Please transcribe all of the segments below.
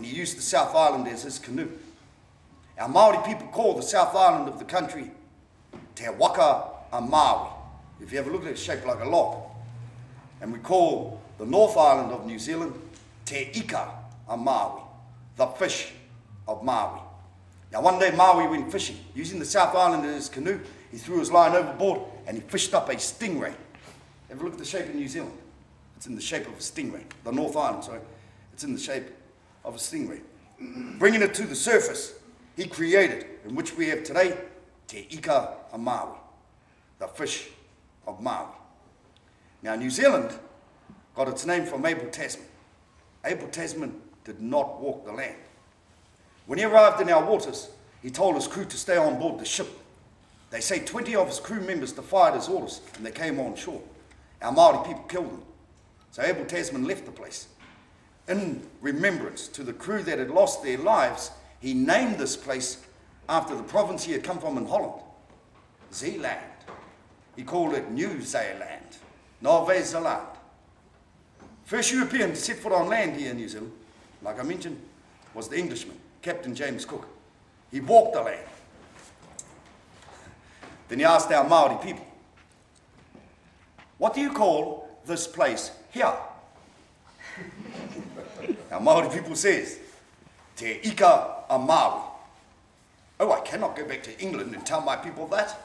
and he used the South Island as his canoe. Our Māori people call the South Island of the country Te Waka a Maui. If you ever look at it, it's shaped like a log. And we call the North Island of New Zealand Te Ika a Maui, the fish of Maui. Now one day Maui went fishing. Using the South Island as his canoe, he threw his line overboard and he fished up a stingray. Have a look at the shape of New Zealand. It's in the shape of a stingray. The North Island, sorry. It's in the shape of a stingray. Bringing it to the surface, he created, in which we have today, Te Ika a Maui, the fish of Maui. Now New Zealand got its name from Abel Tasman. Abel Tasman did not walk the land. When he arrived in our waters, he told his crew to stay on board the ship. They say 20 of his crew members defied his orders and they came on shore. Our Māori people killed them. So Abel Tasman left the place. In remembrance to the crew that had lost their lives, he named this place after the province he had come from in Holland, Zeeland. He called it New Zealand, Nova Zealand. First European to set foot on land here in New Zealand, like I mentioned, was the Englishman, Captain James Cook. He walked the land. Then he asked our Māori people, what do you call this place here? Our Māori people says, Te Ika a Maui. Oh, I cannot go back to England and tell my people that.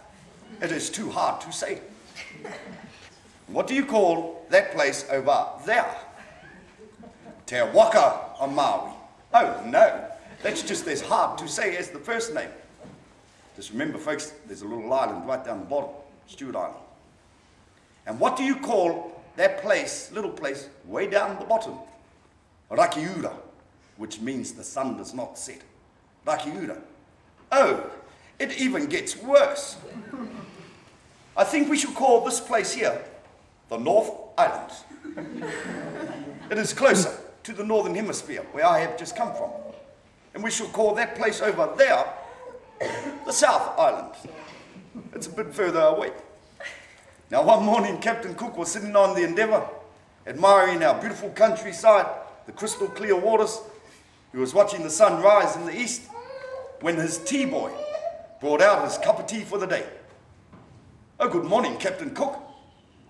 It is too hard to say. What do you call that place over there? Te Waka a Maui. Oh no, that's just as hard to say as the first name. Just remember folks, there's a little island right down the bottom, Stewart Island. And what do you call that place, little place, way down the bottom? Rakiura, which means the sun does not set. Rakiura. Oh, it even gets worse. I think we should call this place here the North Island. It is closer to the Northern Hemisphere, where I have just come from. And we shall call that place over there the South Island. It's a bit further away. Now one morning Captain Cook was sitting on the Endeavour, admiring our beautiful countryside, the crystal clear waters. He was watching the sun rise in the east when his tea boy brought out his cup of tea for the day. Oh, good morning, Captain Cook.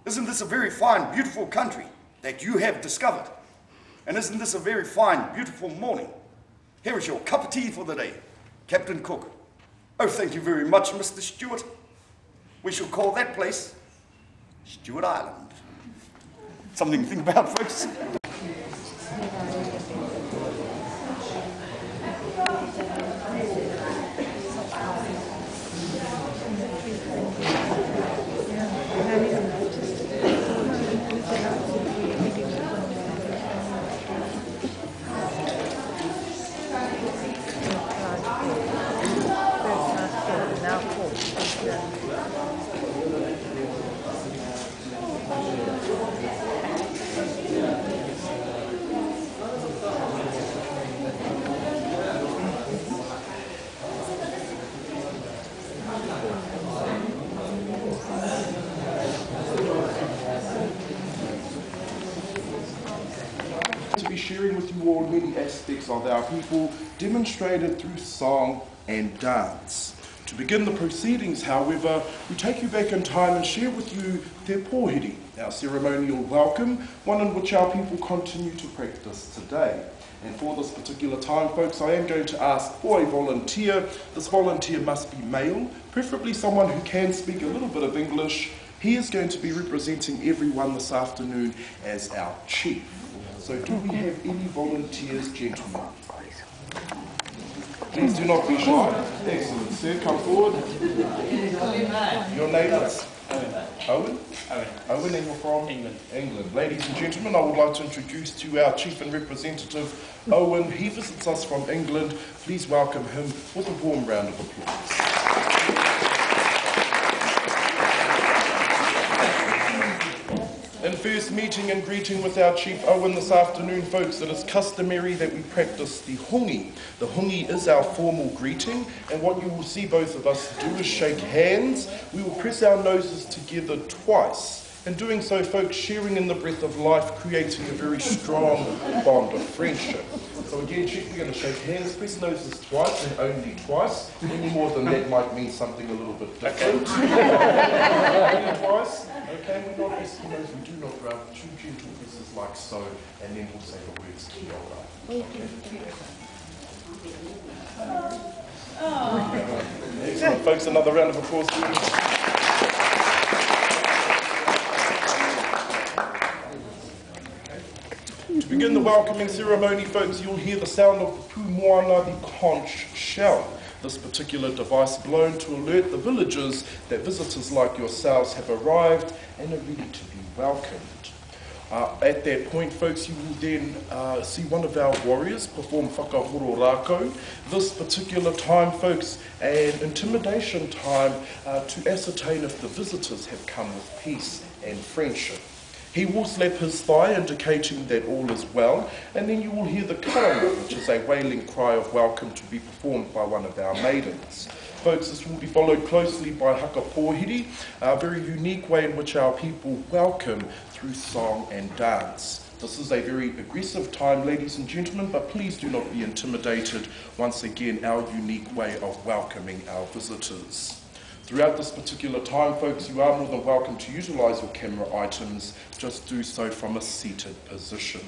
Isn't this a very fine, beautiful country that you have discovered? And isn't this a very fine, beautiful morning? Here is your cup of tea for the day, Captain Cook. Oh, thank you very much, Mr. Stewart. We shall call that place Stewart Island. Something to think about, folks. Sharing with you all many aspects of our people demonstrated through song and dance. To begin the proceedings, however, we take you back in time and share with you Te Pōhiri, our ceremonial welcome, one in which our people continue to practice today. And for this particular time, folks, I am going to ask for a volunteer. This volunteer must be male, preferably someone who can speak a little bit of English. He is going to be representing everyone this afternoon as our chief. So do we have any volunteers, gentlemen? Please do not be shy. Excellent, sir. Come forward. Your name is? Owen. Owen, and you're from? England. England. Ladies and gentlemen, I would like to introduce to you our chief and representative, Owen. He visits us from England. Please welcome him with a warm round of applause. In first meeting and greeting with our Chief Owen this afternoon, folks, it is customary that we practice the hungi. The hungi is our formal greeting, and what you will see both of us do is shake hands. We will press our noses together twice, In doing so, folks, sharing in the breath of life, creating a very strong bond of friendship. So again, Chief, we're going to shake hands, press noses twice and only twice. Any more than that might mean something a little bit different. Only twice. Okay, we're not Eskimos, we do not rub. 2 gentle kisses like so, and then we'll say the words kia ora. Okay. Excellent, folks. Another round of applause, please. To begin the welcoming ceremony, folks, you'll hear the sound of the pumoana, the conch shell. This particular device blown to alert the villagers that visitors like yourselves have arrived and are ready to be welcomed. At that point, folks, you will then see one of our warriors perform whakahoro. This particular time, folks, an intimidation time to ascertain if the visitors have come with peace and friendship. He will slap his thigh, indicating that all is well, and then you will hear the karanga, which is a wailing cry of welcome to be performed by one of our maidens. Folks, this will be followed closely by haka pōhiri, a very unique way in which our people welcome through song and dance. This is a very aggressive time, ladies and gentlemen, but please do not be intimidated. Once again, our unique way of welcoming our visitors. Throughout this particular time, folks, you are more than welcome to utilise your camera items. Just do so from a seated position.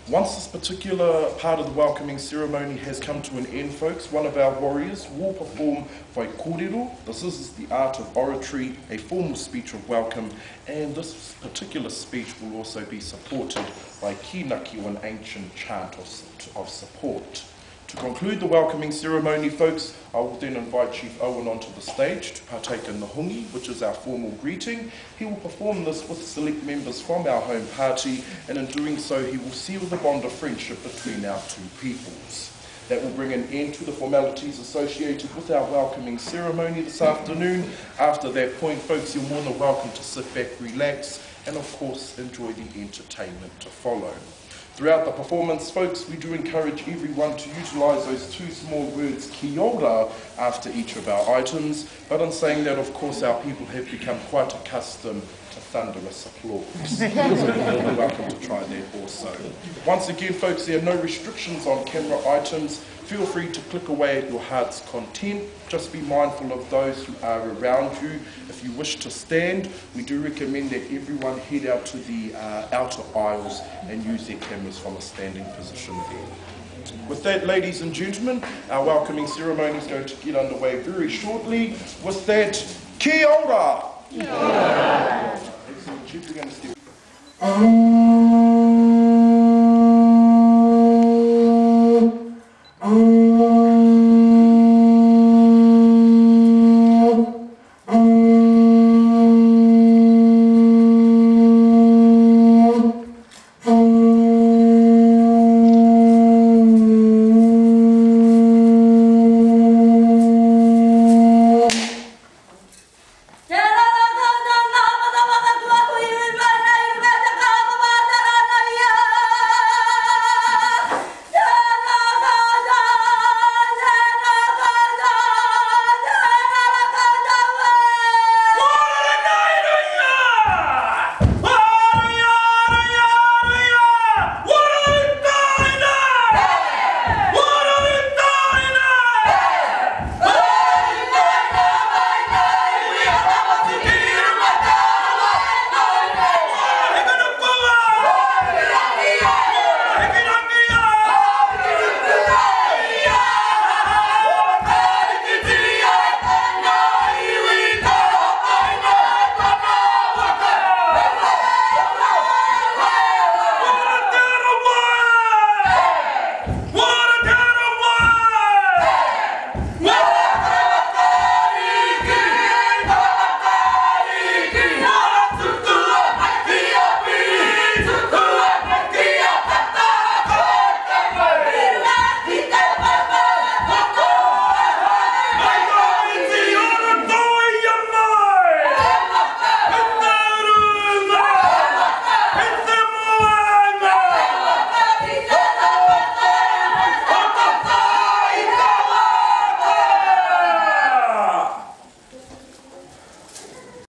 Once this particular part of the welcoming ceremony has come to an end, folks, one of our warriors will perform whai kōrero. This is the art of oratory, a formal speech of welcome, and this particular speech will also be supported by kinaki, or an ancient chant of support. To conclude the welcoming ceremony, folks, I will then invite Chief Owen onto the stage to partake in the hungi, which is our formal greeting. He will perform this with select members from our home party, and in doing so, he will seal the bond of friendship between our two peoples. That will bring an end to the formalities associated with our welcoming ceremony this afternoon. After that point, folks, you're more than welcome to sit back, relax, and of course, enjoy the entertainment to follow. Throughout the performance, folks, we do encourage everyone to utilise those 2 small words, kia ora, after each of our items. But in saying that, of course, our people have become quite accustomed to thunderous applause. So you're welcome to try that also. Once again, folks, there are no restrictions on camera items. Feel free to click away at your heart's content. Just be mindful of those who are around you. If you wish to stand, we do recommend that everyone head out to the outer aisles and use their cameras from a standing position there. With that, ladies and gentlemen, our welcoming ceremony is going to get underway very shortly. With that, kia ora! Kia ora! Excellent. Chief, we're going to step